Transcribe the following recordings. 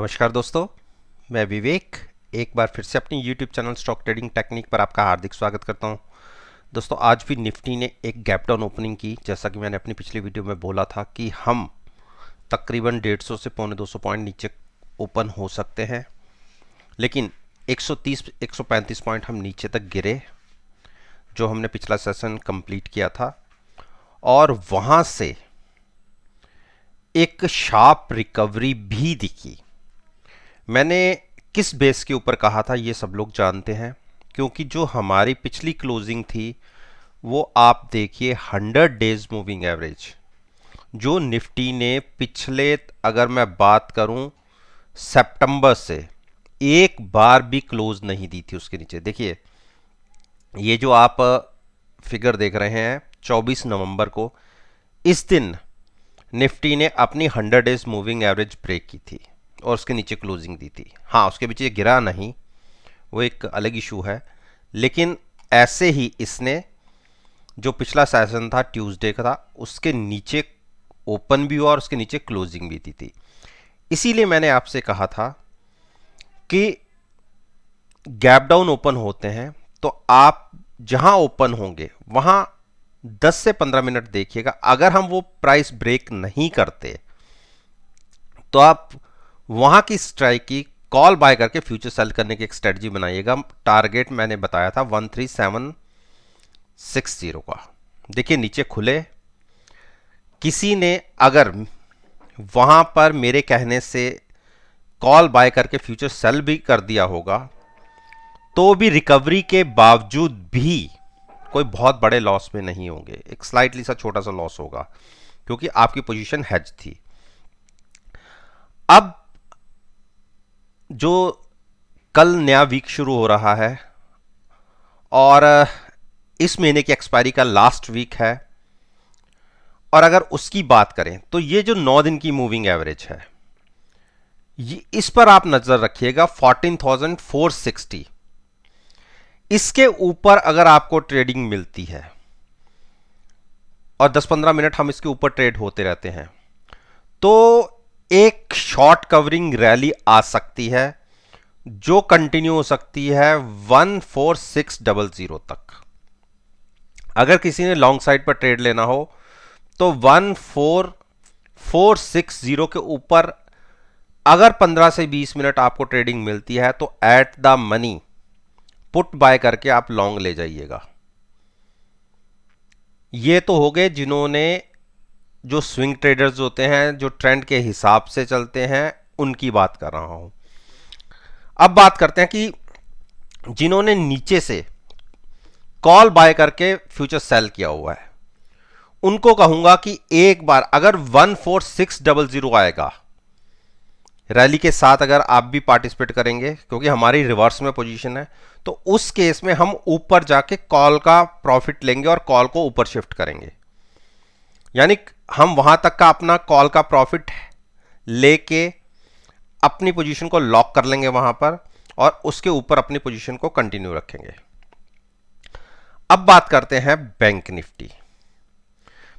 नमस्कार दोस्तों, मैं विवेक एक बार फिर से अपनी YouTube channel stock trading technique पर आपका हार्दिक स्वागत करता हूं। दोस्तों, आज भी निफ्टी ने एक गैप डाउन ओपनिंग की। जैसा कि मैंने अपनी पिछली वीडियो में बोला था कि हम तकरीबन 150 से पौने 200 पॉइंट नीचे ओपन हो सकते हैं, लेकिन 130-135 पॉइंट हम नीचे तक गिरे, जो हमने पिछला सेशन कंप्लीट किया था, और वहां से एक शार्प रिकवरी भी दिखी। मैंने किस बेस के ऊपर कहा था ये सब लोग जानते हैं, क्योंकि जो हमारी पिछली क्लोजिंग थी वो आप देखिए 100 डेज मूविंग एवरेज, जो निफ्टी ने पिछले, अगर मैं बात करूं, सितंबर से एक बार भी क्लोज नहीं दी थी उसके नीचे। देखिए, ये जो आप फिगर देख रहे हैं 24 नवंबर को, इस दिन निफ्टी ने अपनी 100 डेज मूविंग एवरेज ब्रेक की थी और उसके नीचे क्लोजिंग दी थी। हाँ, उसके पीछे ये गिरा नहीं, वो एक अलग इशू है, लेकिन ऐसे ही इसने जो पिछला सेशन था ट्यूसडे का था, उसके नीचे ओपन भी हुआ और उसके नीचे क्लोजिंग भी दी थी। इसीलिए मैंने आपसे कहा था कि गैप डाउन ओपन होते हैं तो आप जहां ओपन होंगे वहां 10 से 15 मिनट देखिएगा। अगर हम वो प्राइस ब्रेक नहीं करते तो आप वहां की स्ट्राइक की कॉल बाय करके फ्यूचर सेल करने की एक स्ट्रेटजी बनाइएगा। टारगेट मैंने बताया था 13760 का। देखिए, नीचे खुले, किसी ने अगर वहां पर मेरे कहने से कॉल बाय करके फ्यूचर सेल भी कर दिया होगा तो भी रिकवरी के बावजूद भी कोई बहुत बड़े लॉस में नहीं होंगे, एक स्लाइटली सा छोटा सा लॉस होगा, क्योंकि आपकी पोजीशन हेज थी। अब जो कल नया वीक शुरू हो रहा है और इस महीने की एक्सपायरी का लास्ट वीक है, और अगर उसकी बात करें तो ये जो 9 दिन की मूविंग एवरेज है, ये इस पर आप नजर रखिएगा 14,460। इसके ऊपर अगर आपको ट्रेडिंग मिलती है और 10-15 मिनट हम इसके ऊपर ट्रेड होते रहते हैं, तो एक शॉर्ट कवरिंग रैली आ सकती है जो कंटिन्यू हो सकती है 14600 तक। अगर किसी ने लॉन्ग साइड पर ट्रेड लेना हो तो 14460 के ऊपर अगर 15 से 20 मिनट आपको ट्रेडिंग मिलती है तो eight the money put buy करके आप लॉन्ग ले जाइएगा। ये तो हो गए जिन्होंने, जो स्विंग ट्रेडर्स होते हैं, जो ट्रेंड के हिसाब से चलते हैं, उनकी बात कर रहा हूं। अब बात करते हैं कि जिन्होंने नीचे से कॉल बाय करके फ्यूचर सेल किया हुआ है, उनको कहूंगा कि एक बार अगर 14600 आएगा रैली के साथ, अगर आप भी पार्टिसिपेट करेंगे, क्योंकि हमारी रिवर्स में पोजीशन है, तो उस केस में हम ऊपर जाके कॉल का प्रॉफिट लेंगे और कॉल को ऊपर शिफ्ट करेंगे। यानी हम वहां तक का अपना कॉल का प्रॉफिट लेके अपनी पोजीशन को लॉक कर लेंगे वहां पर, और उसके ऊपर अपनी पोजीशन को कंटिन्यू रखेंगे। अब बात करते हैं बैंक निफ्टी।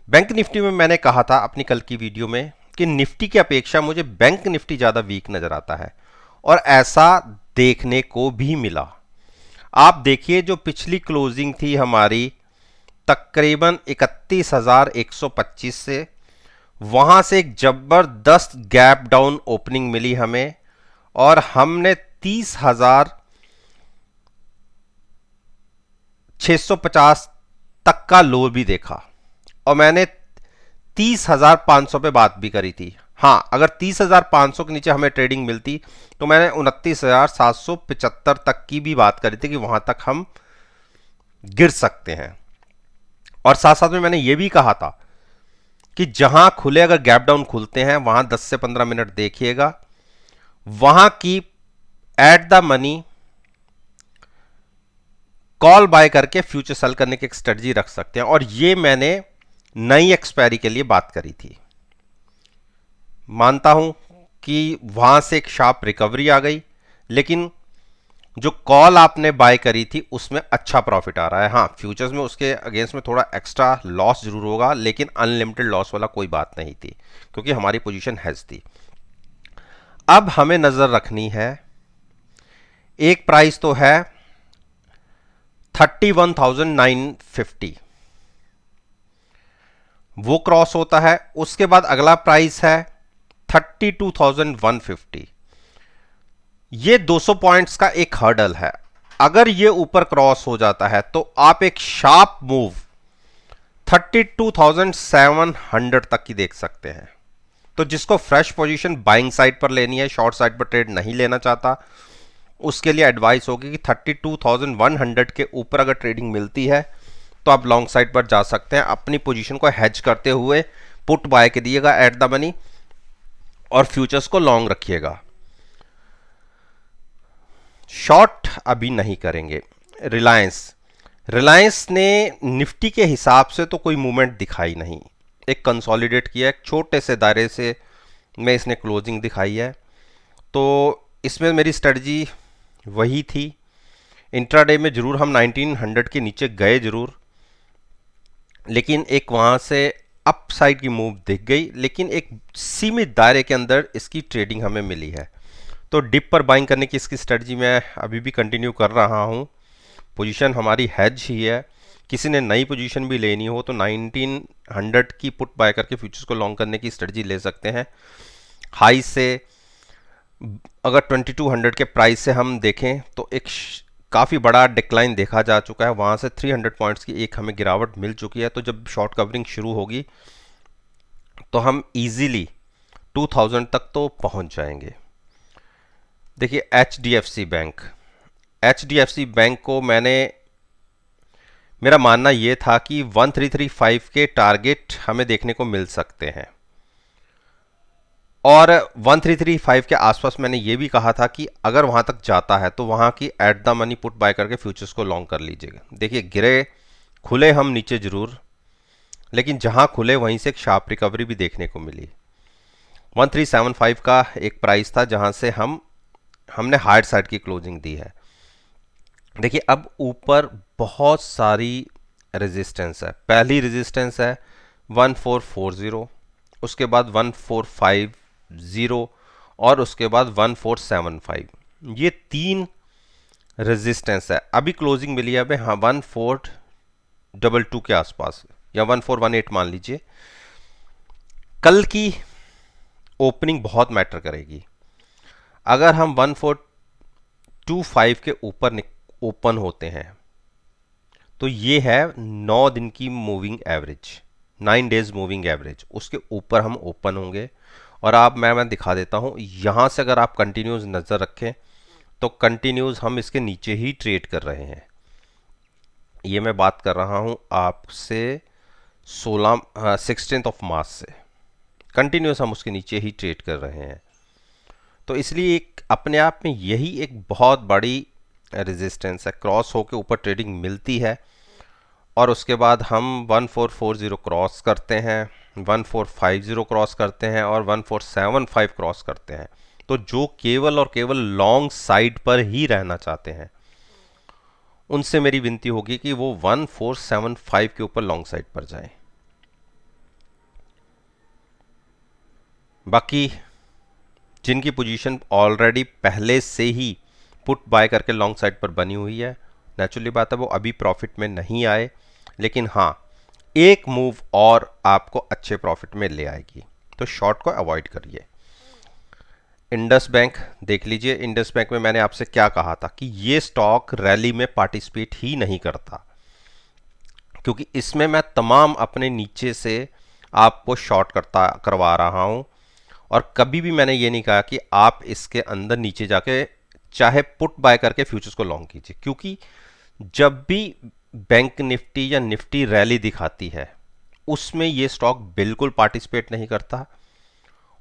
बैंक निफ्टी में मैंने कहा था अपनी कल की वीडियो में कि निफ्टी की अपेक्षा मुझे बैंक निफ्टी ज्यादा वीक नजर आता है, और ऐसा देखने को भी मिला। आप देखिए, जो पिछली क्लोजिंग थी हमारी तकरीबन 31,125 से, वहां से एक जबरदस्त गैप डाउन ओपनिंग मिली हमें, और हमने 30,650 तक का लो भी देखा, और मैंने 30,500 पे बात भी करी थी। हां, अगर 30,500 के नीचे हमें ट्रेडिंग मिलती तो मैंने 29,775 तक की भी बात करी थी कि वहां तक हम गिर सकते हैं। और साथ साथ में मैंने यह भी कहा था कि जहां खुले, अगर गैप डाउन खुलते हैं वहां 10 से 15 मिनट देखिएगा, वहां की at the money call buy करके फ्यूचर सेल करने की एक स्ट्रेटजी रख सकते हैं। और ये मैंने नई एक्सपायरी के लिए बात करी थी। मानता हूं कि वहां से एक शार्प रिकवरी आ गई, लेकिन जो कॉल आपने बाय करी थी उसमें अच्छा प्रॉफिट आ रहा है। हाँ, फ्यूचर्स में उसके अगेंस्ट में थोड़ा एक्स्ट्रा लॉस जरूर होगा, लेकिन अनलिमिटेड लॉस वाला कोई बात नहीं थी, क्योंकि हमारी पोजीशन हेज थी। अब हमें नजर रखनी है, एक प्राइस तो है 31,950, वो क्रॉस होता है। उसके बाद अगला प्राइस है 32,150। ये 200 पॉइंट्स का एक हर्डल है। अगर ये ऊपर क्रॉस हो जाता है तो आप एक शार्प मूव 32,700 तक की देख सकते हैं। तो जिसको फ्रेश पोजीशन बाइंग साइड पर लेनी है, शॉर्ट साइड पर ट्रेड नहीं लेना चाहता, उसके लिए एडवाइस होगी कि 32,100 के ऊपर अगर ट्रेडिंग मिलती है तो आप लॉन्ग साइड पर जा सकते हैं। अपनी पोजीशन को हेज करते हुए पुट बाय के दिएगा एट द मनी और फ्यूचर्स को लॉन्ग रखिएगा। शॉर्ट अभी नहीं करेंगे। रिलायंस ने निफ्टी के हिसाब से तो कोई मूवमेंट दिखाई नहीं, एक कंसोलिडेट किया, एक छोटे से दायरे से में इसने क्लोजिंग दिखाई है। तो इसमें मेरी स्ट्रेटजी वही थी। इंट्राडे में जरूर हम 1900 के नीचे गए जरूर, लेकिन एक वहाँ से अप साइड की मूव दिख गई, लेकिन एक सीमित दायरे के अंदर इसकी ट्रेडिंग हमें मिली है। तो डिप पर बाइंग करने की इसकी स्ट्रेटजी मैं अभी भी कंटिन्यू कर रहा हूँ। पोजीशन हमारी हेज ही है। किसी ने नई पोजीशन भी लेनी हो तो 1900 की पुट बाय करके फ्यूचर्स को लॉन्ग करने की स्ट्रेटजी ले सकते हैं। हाई से अगर 2200 के प्राइस से हम देखें तो एक काफ़ी बड़ा डिक्लाइन देखा जा चुका है। वहाँ से 300 पॉइंट्स की एक हमें गिरावट मिल चुकी है। तो जब शॉर्ट कवरिंग शुरू होगी तो हम इजीली 2000 तक तो पहुँच जाएंगे। देखिए HDFC बैंक को मेरा मानना ये था कि 1335 के टारगेट हमें देखने को मिल सकते हैं, और 1335 के आसपास मैंने ये भी कहा था कि अगर वहाँ तक जाता है तो वहाँ की at the money put buy करके फ्यूचर्स को लॉन्ग कर लीजिएगा। देखिए गिरे खुले हम नीचे जरूर, लेकिन जहाँ खुले वहीं से एक शार्प रिकवरी भी देखने को मिली। 1375 का एक प्राइस था जहाँ से हमने हार्ड साइड की क्लोजिंग दी है। देखिए अब ऊपर बहुत सारी रेजिस्टेंस है। पहली रेजिस्टेंस है 1440, उसके बाद 1450 और उसके बाद 1475। ये 3 रेजिस्टेंस है। अभी क्लोजिंग मिली है हाँ 1422 के आसपास या 1418 मान लीजिए। कल की ओपनिंग बहुत मैटर करेगी। अगर हम 1425 के ऊपर ओपन होते हैं तो ये है 9 दिन की moving average, 9 days moving average, उसके ऊपर हम ओपन होंगे। और आप मैं दिखा देता हूं, यहां से अगर आप कंटिन्यूस नज़र रखें तो कंटिन्यूस हम इसके नीचे ही ट्रेड कर रहे हैं। ये मैं बात कर रहा हूं आपसे 16 मार्च से कंटिन्यूस हम उसके नीचे ही ट्रेड कर रहे हैं। तो इसलिए एक अपने आप में यही एक बहुत बड़ी रेजिस्टेंस है। क्रॉस होकर ऊपर ट्रेडिंग मिलती है और उसके बाद हम 1440 क्रॉस करते हैं, 1450 क्रॉस करते हैं और 1475 क्रॉस करते हैं। तो जो केवल और केवल लॉन्ग साइड पर ही रहना चाहते हैं उनसे मेरी विनती होगी कि वो 1475 के ऊपर लॉन्ग साइड पर जाएं। बाकी जिनकी पोजीशन ऑलरेडी पहले से ही पुट बाय करके लॉन्ग साइड पर बनी हुई है, नेचुरली बात है वो अभी प्रॉफिट में नहीं आए, लेकिन हाँ एक मूव और आपको अच्छे प्रॉफिट में ले आएगी। तो शॉर्ट को अवॉइड करिए। इंडस बैंक देख लीजिए। इंडस बैंक में मैंने आपसे क्या कहा था कि ये स्टॉक रैली में पार्टिसिपेट ही नहीं करता, क्योंकि इसमें मैं तमाम अपने नीचे से आपको शॉर्ट करवा रहा हूं। और कभी भी मैंने ये नहीं कहा कि आप इसके अंदर नीचे जाके चाहे पुट बाय करके फ्यूचर्स को लॉन्ग कीजिए, क्योंकि जब भी बैंक निफ्टी या निफ्टी रैली दिखाती है उसमें ये स्टॉक बिल्कुल पार्टिसिपेट नहीं करता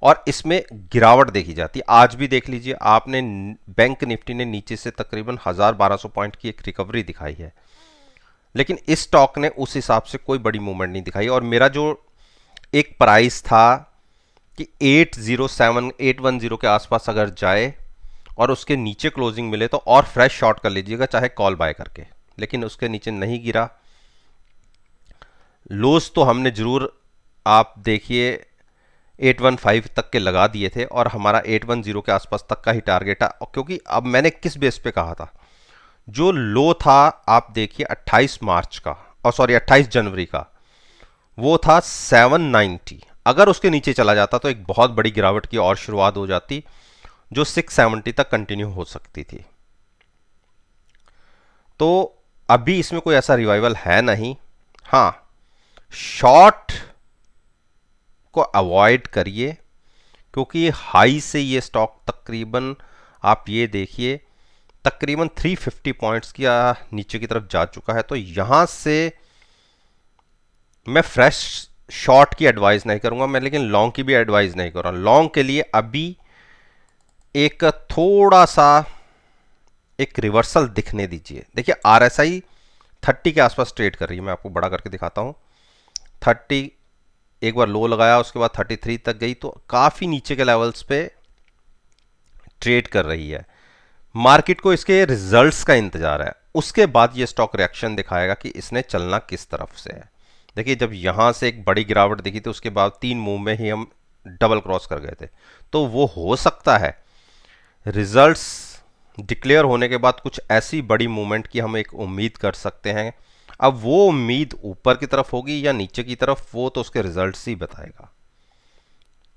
और इसमें गिरावट देखी जाती है। आज भी देख लीजिए आपने, बैंक निफ्टी ने नीचे से तकरीबन 1000-1200 पॉइंट की एक रिकवरी दिखाई है, लेकिन इस स्टॉक ने उस हिसाब से कोई बड़ी मूवमेंट नहीं दिखाई। और मेरा जो एक प्राइस था कि 807-810 के आसपास अगर जाए और उसके नीचे क्लोजिंग मिले तो और फ्रेश शॉर्ट कर लीजिएगा, चाहे कॉल बाय करके, लेकिन उसके नीचे नहीं गिरा। लोस तो हमने जरूर, आप देखिए 815 तक के लगा दिए थे और हमारा 810 के आसपास तक का ही टारगेट है, क्योंकि अब मैंने किस बेस पे कहा था, जो लो था आप देखिए 28 मार्च का, और सॉरी 28 जनवरी का, वो था 790। अगर उसके नीचे चला जाता तो एक बहुत बड़ी गिरावट की और शुरुआत हो जाती, जो 670 तक कंटिन्यू हो सकती थी। तो अभी इसमें कोई ऐसा रिवाइवल है नहीं। हाँ, शॉर्ट को अवॉइड करिए, क्योंकि हाई से ये स्टॉक तकरीबन, आप ये देखिए, तकरीबन 350 पॉइंट्स की नीचे की तरफ जा चुका है। तो यहां से मैं फ्रेश शॉर्ट की एडवाइस नहीं करूंगा मैं, लेकिन लॉन्ग की भी एडवाइस नहीं कर रहा। लॉन्ग के लिए अभी एक थोड़ा सा एक रिवर्सल दिखने दीजिए। देखिए आरएसआई 30 के आसपास ट्रेड कर रही है, मैं आपको बड़ा करके दिखाता हूं। 30 एक बार लो लगाया, उसके बाद 33 तक गई, तो काफी नीचे के लेवल्स पे ट्रेड कर रही है। मार्केट को इसके रिजल्ट्स का इंतजार है, उसके बाद ये स्टॉक रिएक्शन दिखाएगा कि इसने चलना किस तरफ से है। देखिए जब यहां से एक बड़ी गिरावट दिखी थी, उसके बाद 3 मूव में ही हम डबल क्रॉस कर गए थे। तो वो हो सकता है रिजल्ट्स डिक्लेयर होने के बाद कुछ ऐसी बड़ी मूवमेंट की हम एक उम्मीद कर सकते हैं। अब वो उम्मीद ऊपर की तरफ होगी या नीचे की तरफ, वो तो उसके रिजल्ट्स ही बताएगा।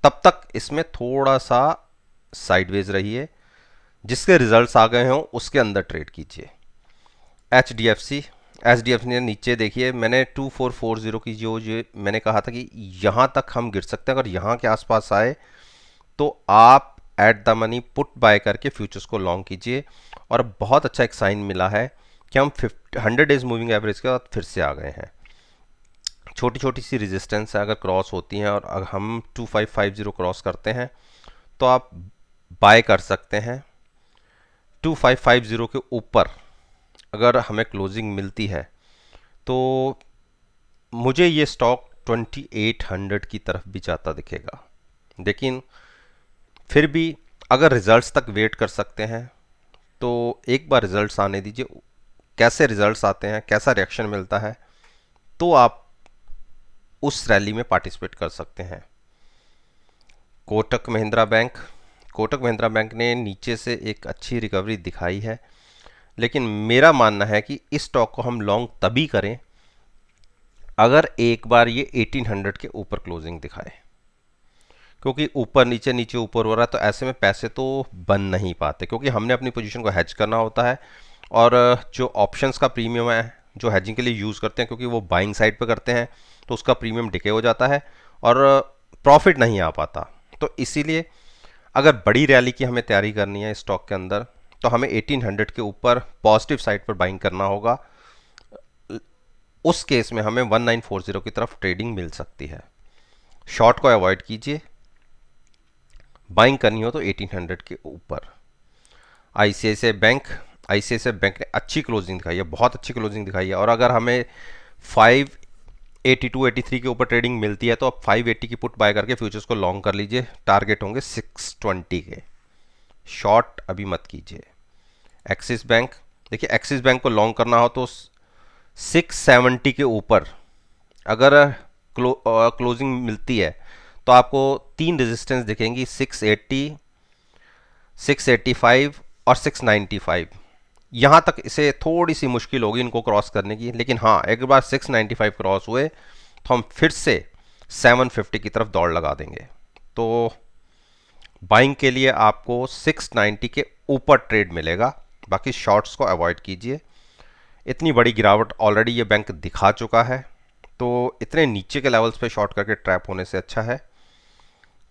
तब तक इसमें थोड़ा सा साइडवेज रहिए, जिसके रिजल्ट्स आ गए हों उसके अंदर ट्रेड कीजिए। एच डी एफ सी ने नीचे देखिए, मैंने 2440 की जो मैंने कहा था कि यहाँ तक हम गिर सकते हैं, अगर यहाँ के आसपास आए तो आप eight the money put buy करके फ्यूचर्स को लॉन्ग कीजिए। और बहुत अच्छा एक साइन मिला है कि हम 100 डेज मूविंग एवरेज के बाद फिर से आ गए हैं। छोटी छोटी सी रेजिस्टेंस है, अगर क्रॉस होती हैं और अगर हम 2550 क्रॉस करते हैं तो आप बाय कर सकते हैं। 2550 के ऊपर अगर हमें क्लोजिंग मिलती है तो मुझे ये स्टॉक 2800 की तरफ भी जाता दिखेगा। लेकिन फिर भी अगर रिजल्ट्स तक वेट कर सकते हैं तो एक बार रिजल्ट्स आने दीजिए, कैसे रिजल्ट्स आते हैं, कैसा रिएक्शन मिलता है, तो आप उस रैली में पार्टिसिपेट कर सकते हैं। कोटक महिंद्रा बैंक ने नीचे से एक अच्छी रिकवरी दिखाई है, लेकिन मेरा मानना है कि इस स्टॉक को हम लॉन्ग तभी करें अगर एक बार ये 1800 के ऊपर क्लोजिंग दिखाए, क्योंकि ऊपर नीचे नीचे ऊपर हो रहा है, तो ऐसे में पैसे तो बन नहीं पाते, क्योंकि हमने अपनी पोजीशन को हेज करना होता है। और जो ऑप्शंस का प्रीमियम है जो हेजिंग के लिए यूज़ करते हैं, क्योंकि वो बाइंग साइड पे करते हैं, तो उसका प्रीमियम डिके हो जाता है और प्रॉफिट नहीं आ पाता। तो इसीलिए अगर बड़ी रैली की हमें तैयारी करनी है स्टॉक के अंदर, तो हमें 1800 के ऊपर पॉजिटिव साइड पर बाइंग करना होगा। उस केस में हमें 1940 की तरफ ट्रेडिंग मिल सकती है। शॉर्ट को अवॉइड कीजिए, बाइंग करनी हो तो 1800 के ऊपर। आईसीआईसीआई बैंक ने अच्छी क्लोजिंग दिखाई है, बहुत अच्छी क्लोजिंग दिखाई है। और अगर हमें 582 83 के ऊपर ट्रेडिंग मिलती है तो आप 580 की पुट बाय करके फ्यूचर्स को लॉन्ग कर लीजिए। टारगेट होंगे 620 के, शॉर्ट अभी मत कीजिए। एक्सिस बैंक, देखिए एक्सिस बैंक को लॉन्ग करना हो तो 670 के ऊपर अगर क्लोजिंग मिलती है तो आपको 3 रेजिस्टेंस दिखेंगी, 680, 685 और 695। यहाँ तक इसे थोड़ी सी मुश्किल होगी इनको क्रॉस करने की, लेकिन हाँ एक बार 695 क्रॉस हुए तो हम फिर से 750 की तरफ दौड़ लगा देंगे। तो बाइंग के लिए आपको 690 के ऊपर ट्रेड मिलेगा, बाकी शॉर्ट्स को अवॉइड कीजिए। इतनी बड़ी गिरावट ऑलरेडी ये बैंक दिखा चुका है, तो इतने नीचे के लेवल्स पे शॉर्ट करके ट्रैप होने से अच्छा है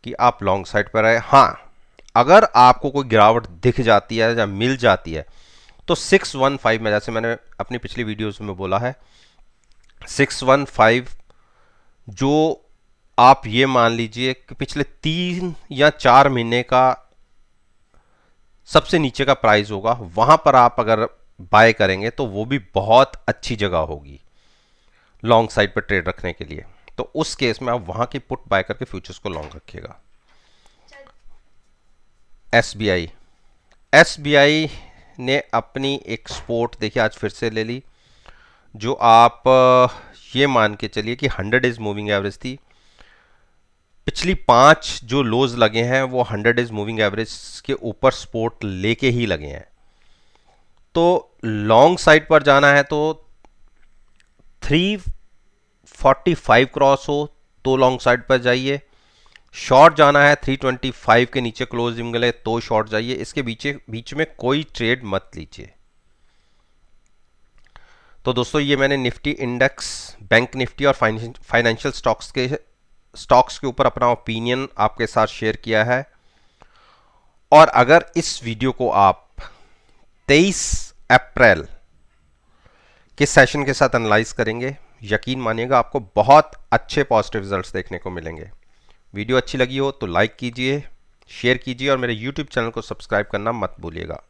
कि आप लॉन्ग साइड पर आए। हाँ, अगर आपको कोई गिरावट दिख जाती है या मिल जाती है तो 615 में, जैसे मैंने अपनी पिछली वीडियोस में बोला है, 615 जो आप ये मान लीजिए कि पिछले 3 या 4 महीने का सबसे नीचे का प्राइस होगा, वहां पर आप अगर बाय करेंगे तो वो भी बहुत अच्छी जगह होगी लॉन्ग साइड पर ट्रेड रखने के लिए। तो उस केस में आप वहां की पुट बाय करके फ्यूचर्स को लॉन्ग रखिएगा। एसबीआई ने अपनी एक सपोर्ट देखिए आज फिर से ले ली, जो आप ये मान के चलिए कि 100 डेज मूविंग एवरेज थी पिछली 5 जो लोज लगे हैं वो 100 डेज मूविंग एवरेज के ऊपर सपोर्ट लेके ही लगे हैं। तो लॉन्ग साइड पर जाना है तो 345 क्रॉस हो तो लॉन्ग साइड पर जाइए, शॉर्ट जाना है 325 के नीचे क्लोजिंग मिले तो शॉर्ट जाइए, इसके बीच में कोई ट्रेड मत लीजिए। तो दोस्तों ये मैंने निफ्टी इंडेक्स, बैंक निफ्टी और फाइनेंशियल स्टॉक्स के ऊपर अपना ओपिनियन आपके साथ शेयर किया है। और अगर इस वीडियो को आप 23 अप्रैल के सेशन के साथ एनालाइज करेंगे, यकीन मानिएगा आपको बहुत अच्छे पॉजिटिव रिजल्ट्स देखने को मिलेंगे। वीडियो अच्छी लगी हो तो लाइक कीजिए, शेयर कीजिए और मेरे यूट्यूब चैनल को सब्सक्राइब करना मत भूलिएगा।